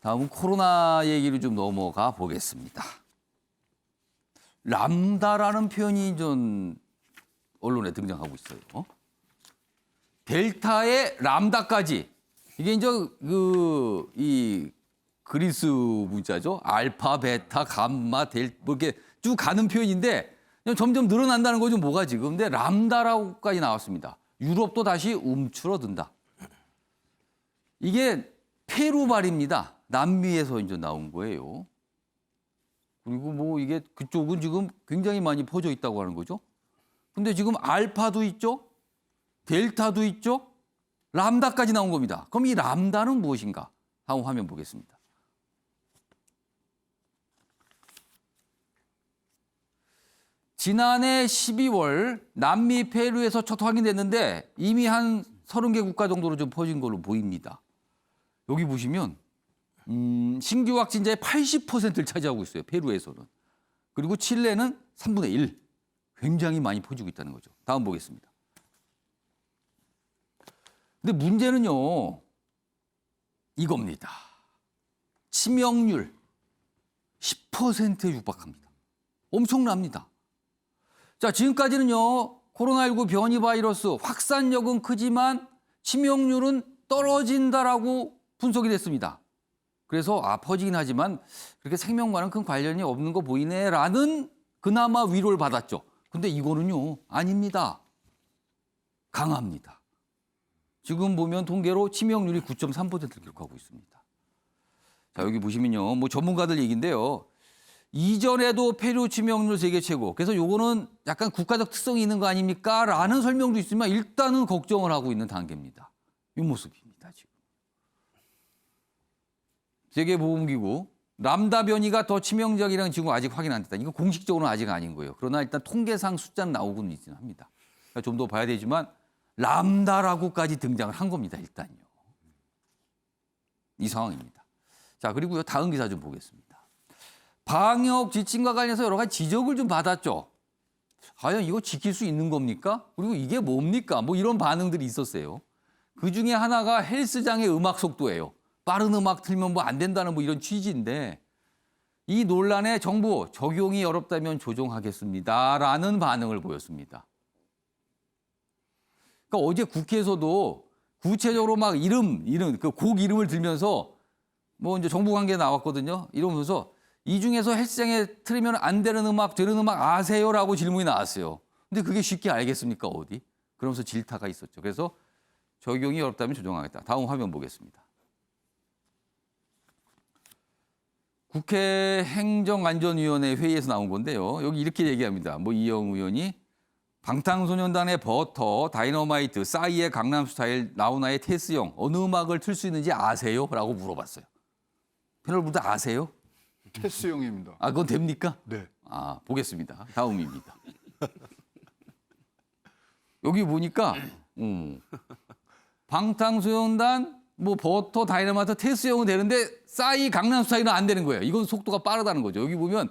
다음은 코로나 얘기로 좀 넘어가 보겠습니다. 람다라는 표현이 좀 언론에 등장하고 있어요. 델타의 람다까지. 이게 이제 이 그리스 문자죠. 알파, 베타, 감마, 뭐 이렇게 쭉 가는 표현인데 점점 늘어난다는 거죠. 뭐가 지금. 근데 람다라고까지 나왔습니다. 유럽도 다시 움츠러든다. 이게 페루발입니다. 남미에서 이제 나온 거예요. 그리고 뭐 이게 그쪽은 지금 굉장히 많이 퍼져 있다고 하는 거죠. 근데 지금 알파도 있죠. 델타도 있죠. 람다까지 나온 겁니다. 그럼 이 람다는 무엇인가? 다음 화면 보겠습니다. 지난해 12월 남미 페루에서 첫 확인됐는데 이미 한 30개 국가 정도로 좀 퍼진 걸로 보입니다. 여기 보시면 신규 확진자의 80%를 차지하고 있어요. 페루에서는. 그리고 칠레는 3분의 1. 굉장히 많이 퍼지고 있다는 거죠. 다음 보겠습니다. 근데 문제는요. 이겁니다. 치명률 10%에 육박합니다. 엄청납니다. 자, 지금까지는요. 코로나19 변이 바이러스 확산력은 크지만 치명률은 떨어진다라고 분석이 됐습니다. 그래서 퍼지긴 하지만 그렇게 생명과는 큰 관련이 없는 거 보이네라는 그나마 위로를 받았죠. 근데 이거는요. 아닙니다. 강합니다. 지금 보면 통계로 치명률이 9.3%를 기록하고 있습니다. 자, 여기 보시면요. 뭐 전문가들 얘기인데요. 이전에도 페루 치명률 세계 최고. 그래서 요거는 약간 국가적 특성이 있는 거 아닙니까? 라는 설명도 있지만 일단은 걱정을 하고 있는 단계입니다. 이 모습입니다, 지금. 세계보건기구 람다 변이가 더 치명적이라는 지금 아직 확인 안 됐다. 이거 공식적으로는 아직 아닌 거예요. 그러나 일단 통계상 숫자는 나오고는 있긴 합니다. 그러니까 좀 더 봐야 되지만 람다라고까지 등장을 한 겁니다. 일단요. 이 상황입니다. 자, 그리고요. 다음 기사 좀 보겠습니다. 방역 지침과 관련해서 여러 가지 지적을 좀 받았죠. 과연 이거 지킬 수 있는 겁니까? 그리고 이게 뭡니까? 뭐 이런 반응들이 있었어요. 그중에 하나가 헬스장의 음악 속도예요. 빠른 음악 틀면 뭐 안 된다는 뭐 이런 취지인데 이 논란에 정부 적용이 어렵다면 조정하겠습니다라는 반응을 보였습니다. 그러니까 어제 국회에서도 구체적으로 막 이름 그 곡 이름을 들면서 뭐 이제 정부 관계 나왔거든요. 이러면서 이 중에서 헬스장에 틀으면 안 되는 음악, 되는 음악 아세요라고 질문이 나왔어요. 근데 그게 쉽게 알겠습니까 어디? 그러면서 질타가 있었죠. 그래서 적용이 어렵다면 조정하겠다. 다음 화면 보겠습니다. 국회 행정안전위원회 회의에서 나온 건데요. 여기 이렇게 얘기합니다. 뭐 이영 의원이 방탄소년단의 버터, 다이너마이트, 싸이의 강남스타일, 나훈아의 테스형 어느 음악을 틀 수 있는지 아세요? 라고 물어봤어요. 패널분들 아세요? 테스형입니다. 그건 됩니까? 네. 보겠습니다. 다음입니다. 여기 보니까 방탄소년단, 뭐 버터, 다이너마이트, 테스형은 되는데 싸이, 강남스타일은 안 되는 거예요. 이건 속도가 빠르다는 거죠. 여기 보면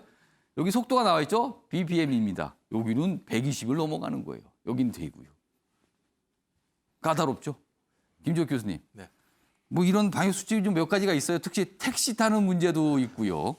여기 속도가 나와 있죠? BPM입니다. 여기는 120을 넘어가는 거예요. 여긴 되고요. 까다롭죠? 김지혁 교수님. 네. 뭐 이런 방역 수칙이 좀 몇 가지가 있어요. 특히 택시 타는 문제도 있고요.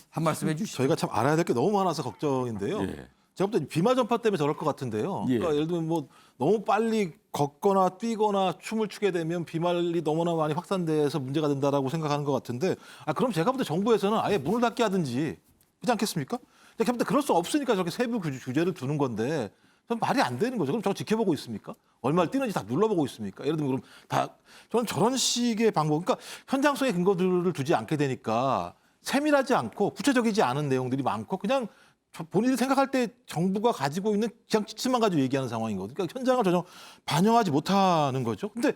한 말씀 해주시죠. 저희가 참 알아야 될 게 너무 많아서 걱정인데요. 예. 제가 볼 때 비말 전파 때문에 저럴 것 같은데요. 예. 그러니까 예를 들면 뭐 너무 빨리 걷거나 뛰거나 춤을 추게 되면 비말이 너무나 많이 확산돼서 문제가 된다라고 생각하는 것 같은데 그럼 제가 볼 때 정부에서는 아예 문을 닫게 하든지 그렇지 않겠습니까? 제가 볼 때 그럴 수 없으니까 저렇게 세부 규제를 두는 건데 전 말이 안 되는 거죠. 그럼 저거 지켜보고 있습니까? 얼마를 뛰는지 다 눌러보고 있습니까? 예를 들면 그럼 다 저는 저런 식의 방법, 그러니까 현장성의 근거들을 두지 않게 되니까 세밀하지 않고 구체적이지 않은 내용들이 많고 그냥 본인이 생각할 때 정부가 가지고 있는 그냥 지침만 가지고 얘기하는 상황이거든요. 그러니까 현장을 전혀 반영하지 못하는 거죠. 근데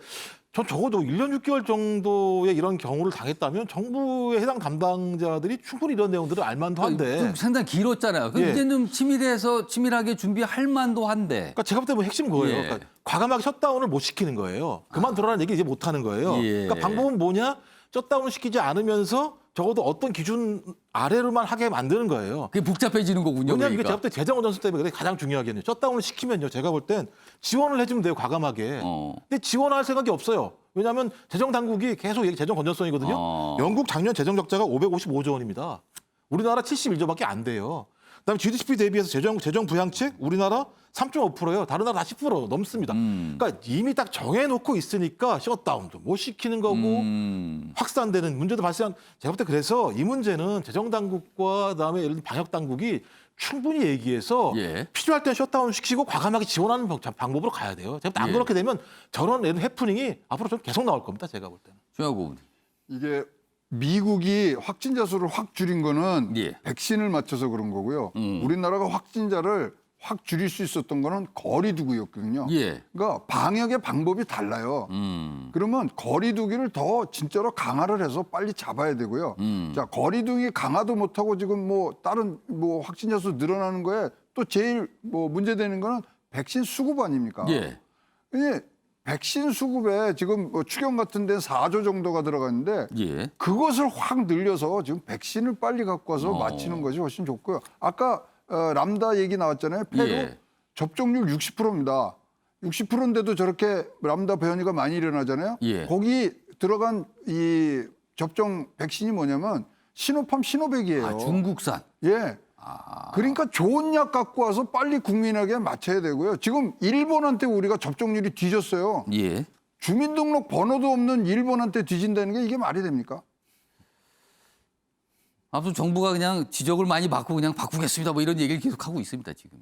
전 적어도 1년 6개월 정도의 이런 경우를 당했다면 정부의 해당 담당자들이 충분히 이런 내용들을 알만도 한데. 상당히 길었잖아요. 예. 이제 좀 치밀하게 준비할 만도 한데. 그러니까 제가 볼 때 뭐 핵심 그거예요. 예. 그러니까 과감하게 셧다운을 못 시키는 거예요. 그만두라는 얘기 이제 못 하는 거예요. 예. 그러니까 방법은 뭐냐? 셧다운 시키지 않으면서 적어도 어떤 기준 아래로만 하게 만드는 거예요. 그게 복잡해지는 거군요. 왜냐하면 이게 그러니까. 제가 볼 때 재정어전수 때문에 그래 가장 중요하겠네요. 셧다운을 시키면요. 제가 볼 땐 지원을 해주면 돼요. 과감하게. 근데 지원할 생각이 없어요. 왜냐하면 재정 당국이 계속 재정 건전성이거든요. 영국 작년 재정 적자가 555조 원입니다. 우리나라 71조밖에 안 돼요. 그다음에 GDP 대비해서 재정 부양책 우리나라 3.5%예요. 다른 나라 다 10% 넘습니다. 그러니까 이미 딱 정해놓고 있으니까 셧다운도 못 시키는 거고 확산되는 문제도 발생. 제가 볼 때 그래서 이 문제는 재정 당국과 그다음에 예를 들면 방역 당국이 충분히 얘기해서 예. 필요할 때 셧다운 시키고 과감하게 지원하는 방법으로 가야 돼요. 제가 볼 때 안 예. 그렇게 되면 저런 해프닝이 앞으로 좀 계속 나올 겁니다. 제가 볼 때는. 조영구 의원님. 이게 미국이 확진자 수를 확 줄인 거는 예. 백신을 맞춰서 그런 거고요. 우리나라가 확진자를 확 줄일 수 있었던 거는 거리 두기였거든요. 예. 그러니까 방역의 방법이 달라요. 그러면 거리 두기를 더 진짜로 강화를 해서 빨리 잡아야 되고요. 자, 거리 두기 강화도 못하고 지금 뭐 다른 뭐 확진자 수 늘어나는 거에 또 제일 뭐 문제되는 거는 백신 수급 아닙니까? 예. 이게 백신 수급에 지금 뭐 추경 같은 데 4조 정도가 들어갔는데 예. 그것을 확 늘려서 지금 백신을 빨리 갖고 와서 맞히는 것이 훨씬 좋고요. 아까 람다 얘기 나왔잖아요. 페루 예. 접종률 60%입니다. 60%인데도 저렇게 람다 변이가 많이 일어나잖아요. 예. 거기 들어간 이 접종 백신이 뭐냐면 시노팜 시노백이에요. 아, 중국산. 예. 그러니까 좋은 약 갖고 와서 빨리 국민에게 맞춰야 되고요. 지금 일본한테 우리가 접종률이 뒤졌어요. 예. 주민등록 번호도 없는 일본한테 뒤진다는 게 이게 말이 됩니까? 앞서 정부가 그냥 지적을 많이 받고 그냥 바꾸겠습니다. 뭐 이런 얘기를 계속 하고 있습니다, 지금요.